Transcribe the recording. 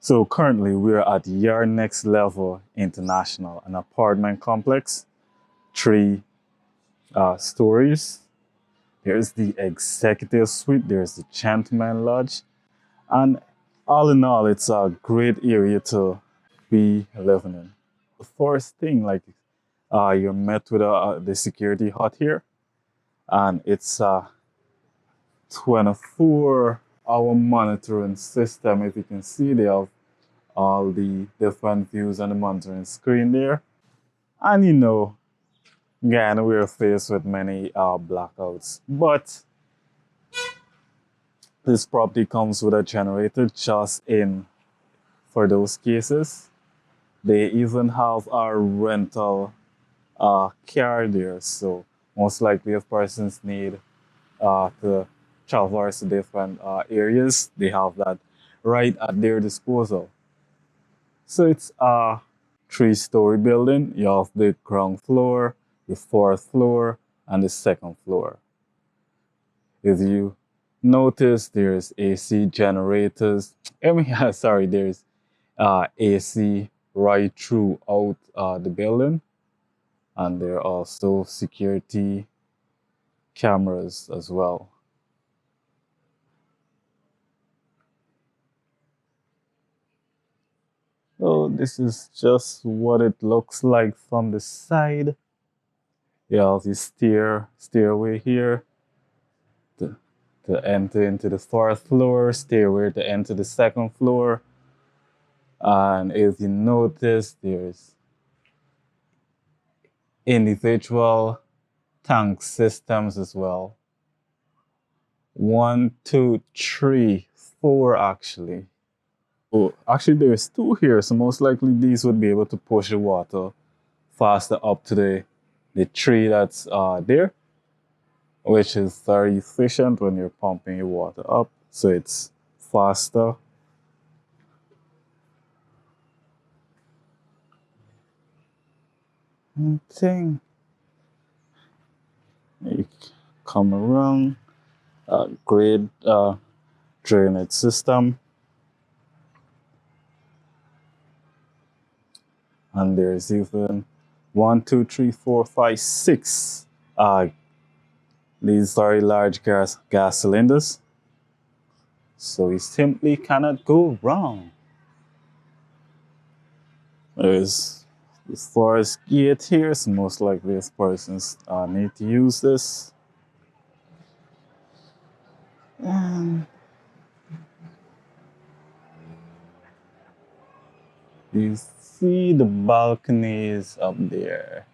So currently we're at Your Next Level International, an apartment complex, three stories. There's the executive suite, there's the gentleman lodge, and all in all, it's a great area to be living in. The first thing, you're met with the security hut here, and it's a 24-hour monitoring system. If you can see, they have all the different views on the monitoring screen there. And Guyana, we're faced with many blackouts, but this property comes with a generator just in for those cases. They even have a rental car there, so most likely if persons need to traverse to different areas, they have that right at their disposal. So it's a three-story building. You have the ground floor, the fourth floor, and the second floor. If you notice, there's AC generators. Sorry, there's AC right throughout the building, and there are also security cameras as well. So this is just what it looks like from the side. You have the stairway here to, to enter into the fourth floor, stairway to enter the second floor. And if you notice, there's individual tank systems as well. One, two, three, four actually. Oh, actually there's two here, so most likely these would be able to push the water faster up to the tree that's there, which is very efficient when you're pumping your water up, so it's faster. Thing. You come around, great drainage system, and there's even one, two, three, four, five, six. These very large gas cylinders, so you simply cannot go wrong. There's the forest gate here, so most likely these persons need to use this. And you see the balconies up there.